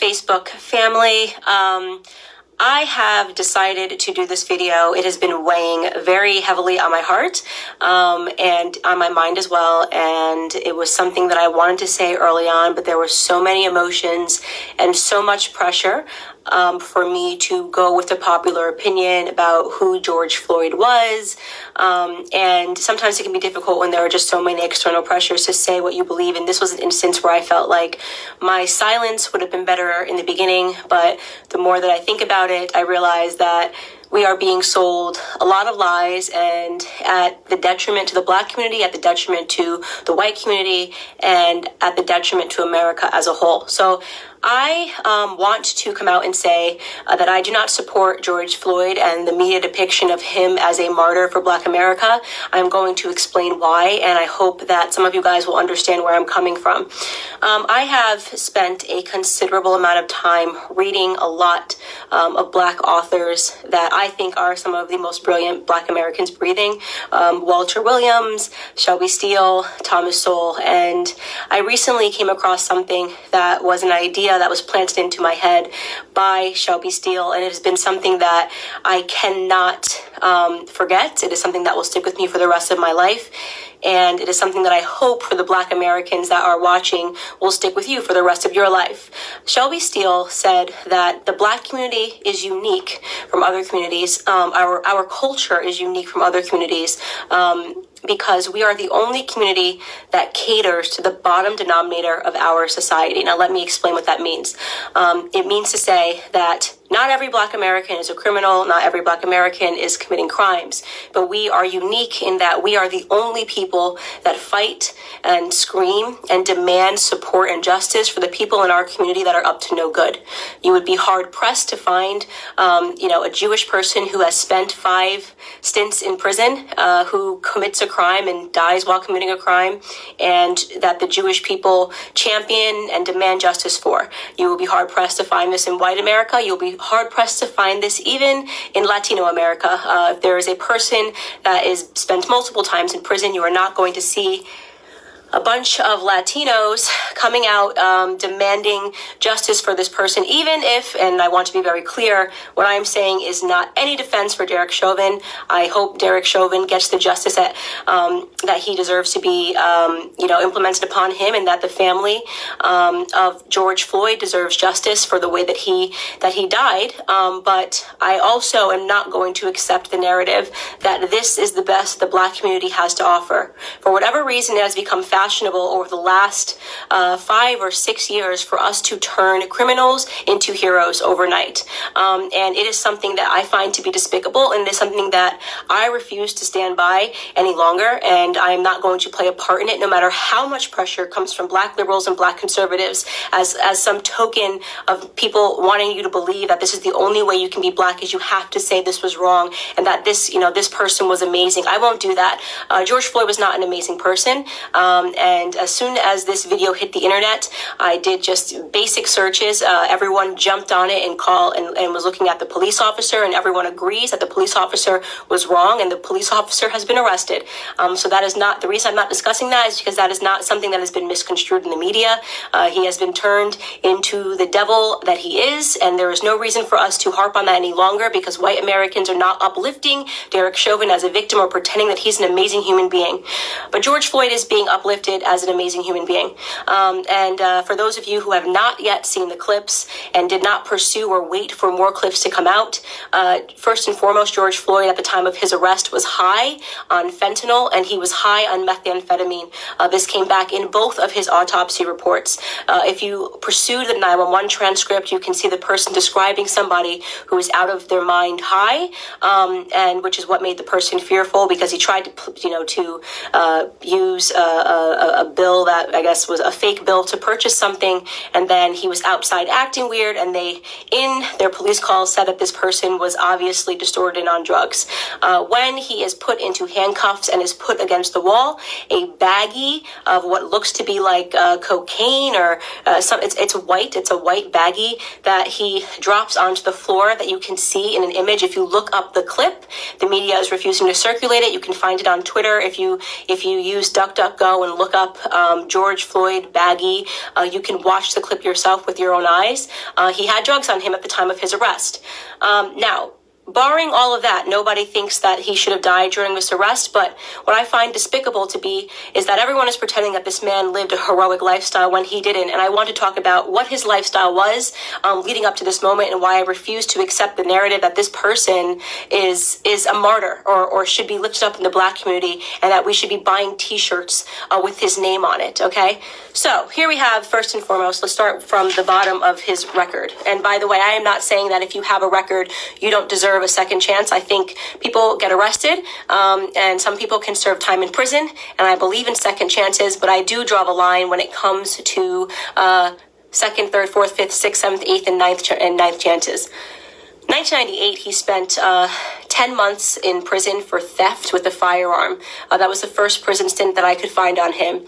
Facebook family. I have decided to do this video. It has been weighing very heavily on my heart and on my mind as well. And it was something that I wanted to say early on, but there were so many emotions and so much pressure for me to go with the popular opinion about who George Floyd was. And sometimes it can be difficult when there are just so many external pressures to say what you believe. And this was an instance where I felt like my silence would have been better in the beginning. But the more that I think about it, I realize that we are being sold a lot of lies, and at the detriment to the Black community, at the detriment to the white community, and at the detriment to America as a whole. So I want to come out and say that I do not support George Floyd and the media depiction of him as a martyr for Black America. I'm going to explain why, and I hope that some of you guys will understand where I'm coming from. I have spent a considerable amount of time reading a lot of Black authors that I think are some of the most brilliant Black Americans breathing. Walter Williams, Shelby Steele, Thomas Sowell, and I recently came across something that was an idea that was planted into my head by Shelby Steele, and it has been something that I cannot forget. It is something that will stick with me for the rest of my life. And it is something that I hope for the Black Americans that are watching will stick with you for the rest of your life. Shelby Steele said that the Black community is unique from other communities. Our culture is unique from other communities. Because we are the only community that caters to the bottom denominator of our society. Now, let me explain what that means. It means to say that not every Black American is a criminal, not every Black American is committing crimes, but we are unique in that we are the only people that fight and scream and demand support and justice for the people in our community that are up to no good. You would be hard pressed to find, a Jewish person who has spent 5 stints in prison, who commits a crime and dies while committing a crime, and that the Jewish people champion and demand justice for. You will be hard pressed to find this in white America. You'll be hard pressed to find this even in Latino America. If there is a person that is spent multiple times in prison, you are not going to see a bunch of Latinos coming out demanding justice for this person, even if, and I want to be very clear, what I'm saying is not any defense for Derek Chauvin. I hope Derek Chauvin gets the justice that he deserves to be, implemented upon him, and that the family of George Floyd deserves justice for the way that he died. But I also am not going to accept the narrative that this is the best the Black community has to offer. For whatever reason, it has become fashionable over the last 5 or 6 years for us to turn criminals into heroes overnight. And it is something that I find to be despicable, and it is something that I refuse to stand by any longer, and I am not going to play a part in it, no matter how much pressure comes from Black liberals and Black conservatives as some token of people wanting you to believe that this is the only way you can be Black, is you have to say this was wrong and that this person was amazing. I won't do that. George Floyd was not an amazing person. And as soon as this video hit the internet, I did just basic searches. Everyone jumped on it and was looking at the police officer, and everyone agrees that the police officer was wrong, and the police officer has been arrested. So that is not the reason I'm not discussing that, is because that is not something that has been misconstrued in the media. He has been turned into the devil that he is, and there is no reason for us to harp on that any longer, because white Americans are not uplifting Derek Chauvin as a victim or pretending that he's an amazing human being. But George Floyd is being uplifted as an amazing human being. For those of you who have not yet seen the clips and did not pursue or wait for more clips to come out, first and foremost, George Floyd at the time of his arrest was high on fentanyl, and he was high on methamphetamine. This came back in both of his autopsy reports. If you pursue the 911 transcript, you can see the person describing somebody who is out of their mind high, and which is what made the person fearful, because he tried to use a bill that I guess was a fake bill to purchase something, and then he was outside acting weird, and they, in their police call, said that this person was obviously distorted and on drugs. When he is put into handcuffs and is put against the wall, a baggie of what looks to be like cocaine or it's a white baggie that he drops onto the floor that you can see in an image. If you look up the clip, the media is refusing to circulate it. You can find it on Twitter if you use DuckDuckGo and can look up George Floyd baggie. You can watch the clip yourself with your own eyes. He had drugs on him at the time of his arrest. Now, barring all of that, nobody thinks that he should have died during this arrest, but what I find despicable to be is that everyone is pretending that this man lived a heroic lifestyle when he didn't, and I want to talk about what his lifestyle was leading up to this moment and why I refuse to accept the narrative that this person is a martyr or should be lifted up in the Black community and that we should be buying t-shirts with his name on it, okay? So here we have, first and foremost, let's start from the bottom of his record. And by the way, I am not saying that if you have a record, you don't deserve a second chance. I think people get arrested, and some people can serve time in prison, and I believe in second chances, but I do draw the line when it comes to second, third, fourth, fifth, sixth, seventh, eighth, and ninth chances. 1998, he spent 10 months in prison for theft with a firearm. That was the first prison stint that I could find on him.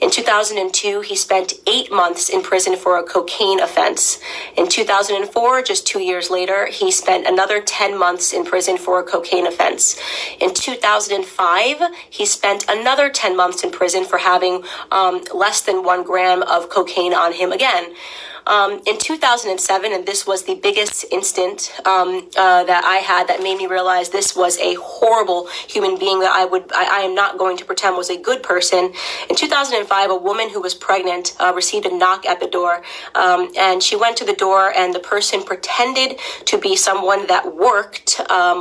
In 2002, he spent 8 months in prison for a cocaine offense. In 2004, just 2 years later, he spent another 10 months in prison for a cocaine offense. In 2005, he spent another 10 months in prison for having less than 1 gram of cocaine on him again. In 2007, and this was the biggest instant that I had that made me realize this was a horrible human being that I am not going to pretend was a good person. In 2005, a woman who was pregnant received a knock at the door, and she went to the door, and the person pretended to be someone that worked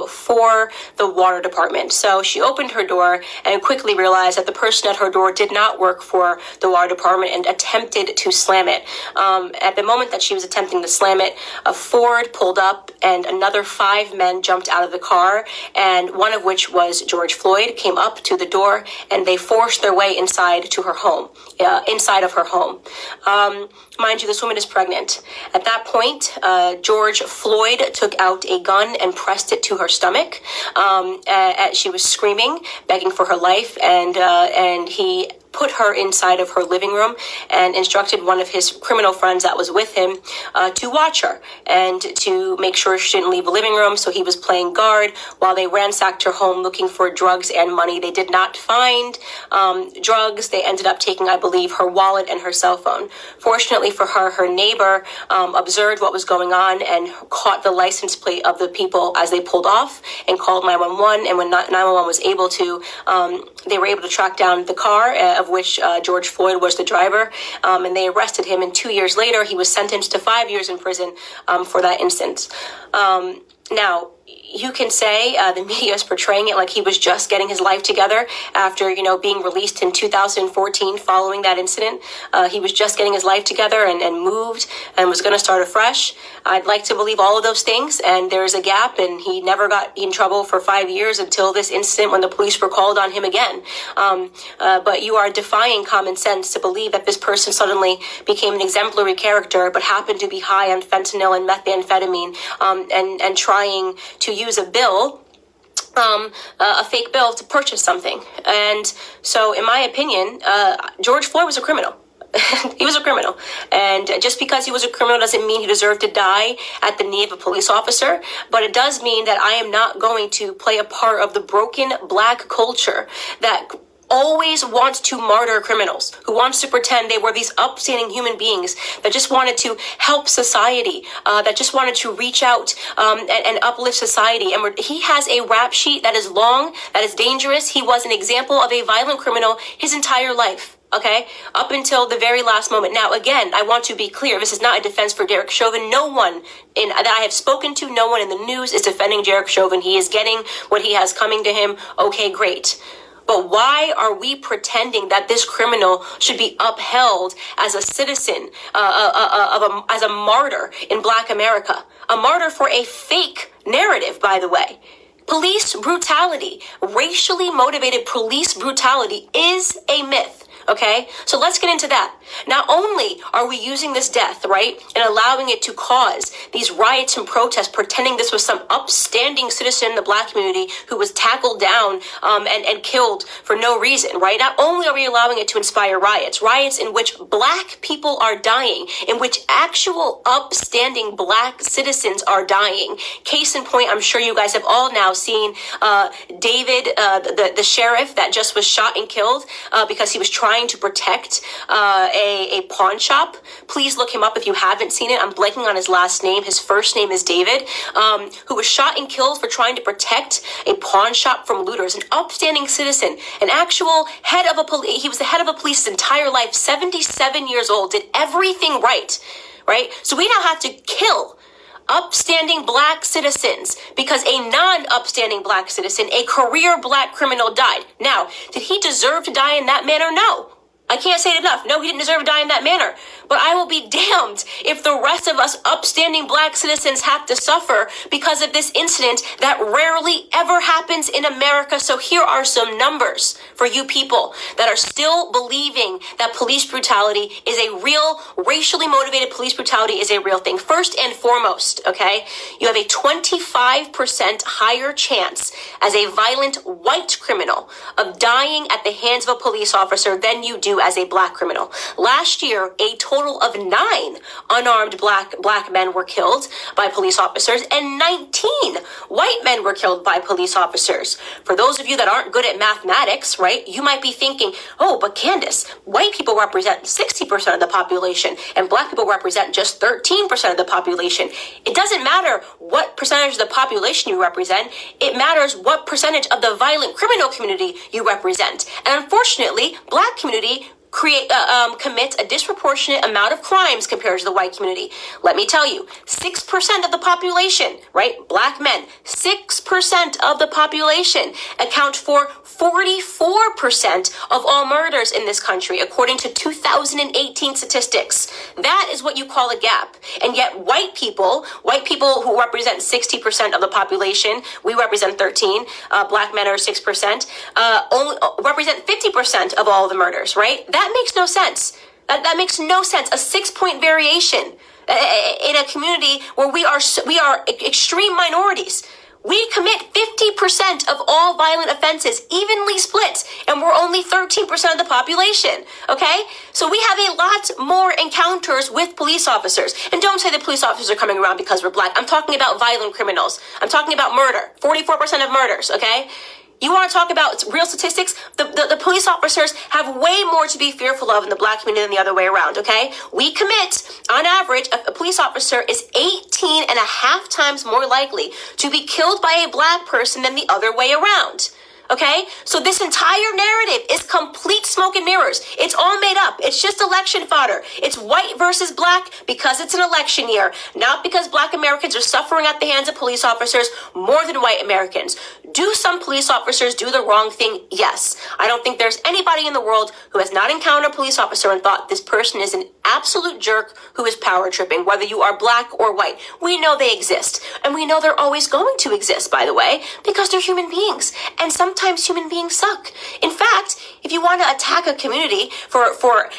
for the water department. So she opened her door and quickly realized that the person at her door did not work for the water department and attempted to slam it. At the moment that she was attempting to slam it, a Ford pulled up and another 5 men jumped out of the car, and one of which was George Floyd, came up to the door and they forced their way inside to her home, inside of her home. Mind you, this woman is pregnant. At that point, George Floyd took out a gun and pressed it to her stomach. She was screaming, begging for her life, and he put her inside of her living room and instructed one of his criminal friends that was with him to watch her and to make sure she didn't leave the living room. So he was playing guard while they ransacked her home looking for drugs and money. They did not find drugs. They ended up taking, I believe, her wallet and her cell phone. Fortunately for her, her neighbor observed what was going on and caught the license plate of the people as they pulled off and called 911. And when 911 was able to, they were able to track down the car of which George Floyd was the driver, and they arrested him. And 2 years later, he was sentenced to 5 years in prison for that instance. Now, you can say the media is portraying it like he was just getting his life together after, being released in 2014 following that incident. He was just getting his life together and moved and was going to start afresh. I'd like to believe all of those things, and there's a gap, and he never got in trouble for 5 years until this incident when the police were called on him again. But you are defying common sense to believe that this person suddenly became an exemplary character but happened to be high on fentanyl and methamphetamine and trying to use a bill, a fake bill, to purchase something. And so, in my opinion, George Floyd was a criminal. He was a criminal. And just because he was a criminal doesn't mean he deserved to die at the knee of a police officer. But it does mean that I am not going to play a part of the broken Black culture that always wants to martyr criminals, who wants to pretend they were these upstanding human beings that just wanted to help society, that just wanted to reach out and uplift society. And he has a rap sheet that is long, that is dangerous. He was an example of a violent criminal his entire life. Okay, up until the very last moment. Now, again, I want to be clear. This is not a defense for Derek Chauvin. No one that I have spoken to, no one in the news is defending Derek Chauvin. He is getting what he has coming to him. Okay, great. But why are we pretending that this criminal should be upheld as a citizen, as a martyr in Black America? A martyr for a fake narrative, by the way. Police brutality, racially motivated police brutality is a myth. Okay, so let's get into that. Not only are we using this death, right, and allowing it to cause these riots and protests, pretending this was some upstanding citizen in the Black community who was tackled down and killed for no reason, right? Not only are we allowing it to inspire riots in which Black people are dying, in which actual upstanding Black citizens are dying. Case in point, I'm sure you guys have all now seen David, the sheriff that just was shot and killed because he was trying trying to protect a pawn shop. Please look him up if you haven't seen it. I'm blanking on his last name. His first name is David, who was shot and killed for trying to protect a pawn shop from looters. An upstanding citizen, an actual head of a police. He was the head of a police his entire life, 77 years old, did everything right? So we now have to kill upstanding black citizens because a non-upstanding black citizen, a career black criminal, died. Now, did he deserve to die in that manner? No. I can't say it enough. No, he didn't deserve to die in that manner. But I will be damned if the rest of us upstanding black citizens have to suffer because of this incident that rarely ever happens in America. So here are some numbers for you people that are still believing that police brutality is a real, racially motivated police brutality is a real thing. First and foremost, okay, you have a 25% higher chance as a violent white criminal of dying at the hands of a police officer than you do as a black criminal. Last year, a total of 9 unarmed black men were killed by police officers and 19 white men were killed by police officers. For those of you that aren't good at mathematics, right, you might be thinking, oh, but Candace, white people represent 60% of the population and black people represent just 13% of the population. It doesn't matter what percentage of the population you represent. It matters what percentage of the violent criminal community you represent. And unfortunately, black community commit a disproportionate amount of crimes compared to the white community. Let me tell you, 6% of the population, right, black men, 6% of the population account for 44% of all murders in this country, according to 2018 statistics. That is what you call a gap. And yet white people who represent 60% of the population, we represent 13, black men are 6%, only represent 50% of all the murders, right? That makes no sense. That makes no sense. A 6-point variation in a community where we are extreme minorities. We commit 50% of all violent offenses, evenly split, and we're only 13% of the population, okay? So we have a lot more encounters with police officers. And don't say the police officers are coming around because we're black. I'm talking about violent criminals. I'm talking about murder, 44% of murders, okay? You want to talk about real statistics? The police officers have way more to be fearful of in the black community than the other way around, okay? We commit, on average, a police officer is 18 and a half times more likely to be killed by a black person than the other way around. Okay? So this entire narrative is complete smoke and mirrors. It's all made up. It's just election fodder. It's white versus black because it's an election year, not because black Americans are suffering at the hands of police officers more than white Americans. Do some police officers do the wrong thing? Yes. I don't think there's anybody in the world who has not encountered a police officer and thought this person is an absolute jerk who is power tripping, whether you are black or white. We know they exist. And we know they're always going to exist, by the way, because they're human beings. And sometimes human beings suck. In fact, if you want to attack a community for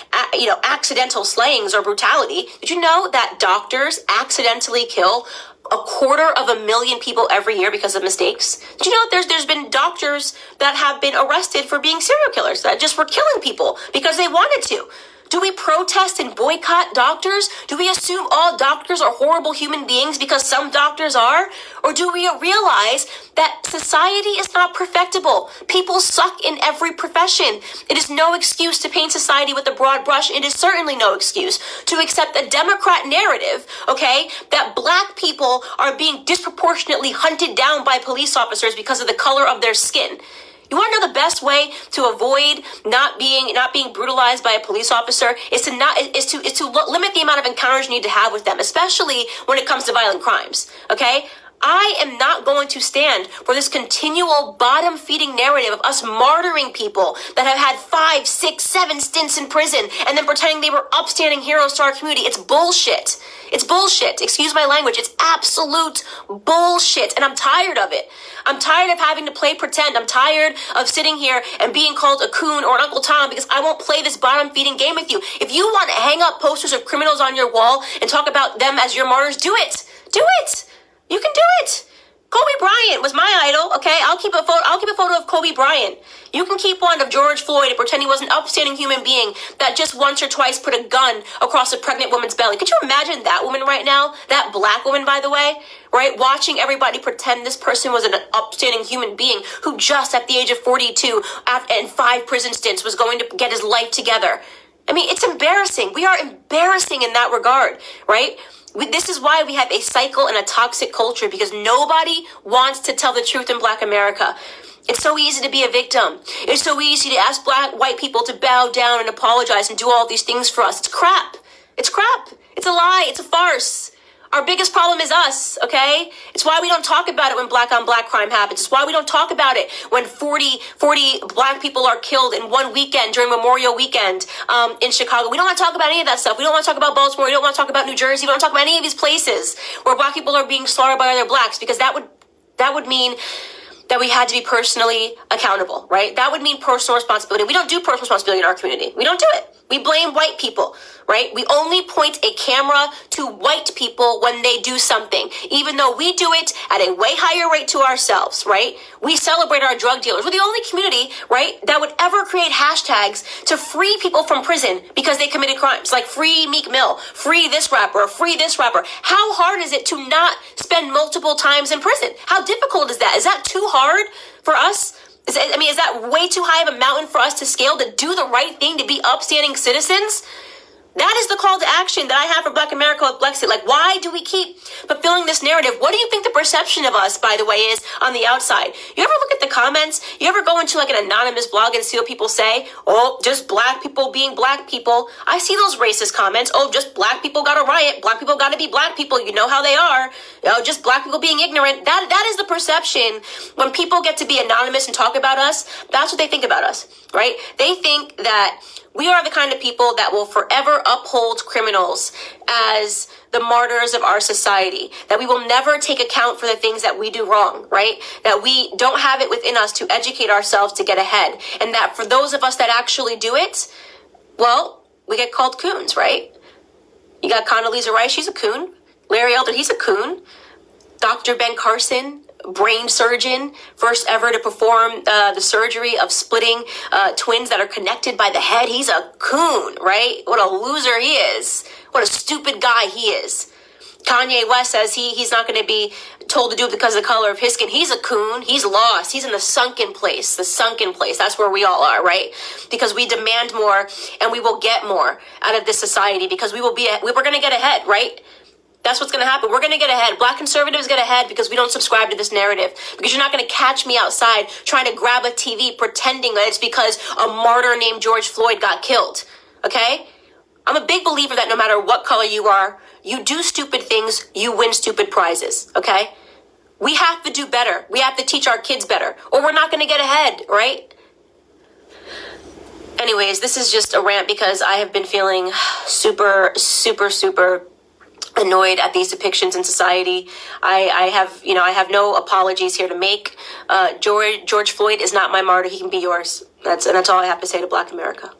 accidental slayings or brutality, did you know that doctors accidentally kill 250,000 people every year because of mistakes? Did you know that there's been doctors that have been arrested for being serial killers that just were killing people because they wanted to? Do we protest and boycott doctors? Do we assume all doctors are horrible human beings because some doctors are? Or do we realize that society is not perfectible? People suck in every profession. It is no excuse to paint society with a broad brush. It is certainly no excuse to accept the Democrat narrative, okay, that black people are being disproportionately hunted down by police officers because of the color of their skin. You want to know the best way to avoid not being brutalized by a police officer is to limit the amount of encounters you need to have with them, especially when it comes to violent crimes. Okay? I am not going to stand for this continual bottom-feeding narrative of us martyring people that have had 5, 6, 7 stints in prison and then pretending they were upstanding heroes to our community. It's bullshit. It's bullshit. Excuse my language. It's absolute bullshit. And I'm tired of it. I'm tired of having to play pretend. I'm tired of sitting here and being called a coon or an Uncle Tom because I won't play this bottom-feeding game with you. If you want to hang up posters of criminals on your wall and talk about them as your martyrs, do it. Do it. You can do it. Kobe Bryant was my idol, okay? I'll keep a photo of Kobe Bryant. You can keep one of George Floyd and pretend he was an upstanding human being that just once or twice put a gun across a pregnant woman's belly. Could you imagine that woman right now? That black woman, by the way, right? Watching everybody pretend this person was an upstanding human being who just at the age of 42 and 5 prison stints was going to get his life together. I mean, it's embarrassing. We are embarrassing in that regard, right? This is why we have a cycle and a toxic culture, because nobody wants to tell the truth in Black America. It's so easy to be a victim. It's so easy to ask white people to bow down and apologize and do all these things for us. It's crap. It's crap. It's a lie. It's a farce. Our biggest problem is us, okay? It's why we don't talk about it when black on black crime happens. It's why we don't talk about it when 40 black people are killed in one weekend during Memorial Weekend in Chicago. We don't want to talk about any of that stuff. We don't want to talk about Baltimore. We don't want to talk about New Jersey. We don't talk about any of these places where black people are being slaughtered by other blacks, because that would mean that we had to be personally accountable, right? That would mean personal responsibility. We don't do personal responsibility in our community. We don't do it. We blame white people, right? We only point a camera to white people when they do something, even though we do it at a way higher rate to ourselves, right? We celebrate our drug dealers. We're the only community, right, that would ever create hashtags to free people from prison because they committed crimes, like free Meek Mill, free this rapper, free this rapper. How hard is it to not spend multiple times in prison? How difficult is that? Is that too hard for us? Is that way too high of a mountain for us to scale, to do the right thing, to be upstanding citizens? That is the call to action that I have for Black America with Blexit. Like, why do we keep fulfilling this narrative? What do you think the perception of us, by the way, is on the outside? You ever look at the comments? You ever go into like an anonymous blog and see what people say? Oh, just black people being black people. I see those racist comments. Oh, just black people got to riot. Black people got to be black people. You know how they are. Oh, just black people being ignorant. That is the perception. When people get to be anonymous and talk about us, that's what they think about us, right? They think that we are the kind of people that will forever uphold criminals as the martyrs of our society, that we will never take account for the things that we do wrong, right? That we don't have it within us to educate ourselves to get ahead. And that for those of us that actually do it, well, we get called coons, right? You got Condoleezza Rice, she's a coon. Larry Elder, he's a coon. Dr. Ben Carson, brain surgeon, first ever to perform the surgery of splitting twins that are connected by the head. He's a coon, right? What a loser he is. What a stupid guy he is. Kanye West says he's not going to be told to do it because of the color of his skin. He's a coon. He's lost. He's in the sunken place. The sunken place. That's where we all are, right? Because we demand more and we will get more out of this society, because we're going to get ahead, right? That's what's going to happen. We're going to get ahead. Black conservatives get ahead because we don't subscribe to this narrative. Because you're not going to catch me outside trying to grab a TV pretending that it's because a martyr named George Floyd got killed. Okay? I'm a big believer that no matter what color you are, you do stupid things, you win stupid prizes. Okay? We have to do better. We have to teach our kids better, or we're not going to get ahead, right? Anyways, this is just a rant because I have been feeling super annoyed at these depictions in society. I have no apologies here to make. George Floyd is not my martyr. He can be yours. That's all I have to say to Black America.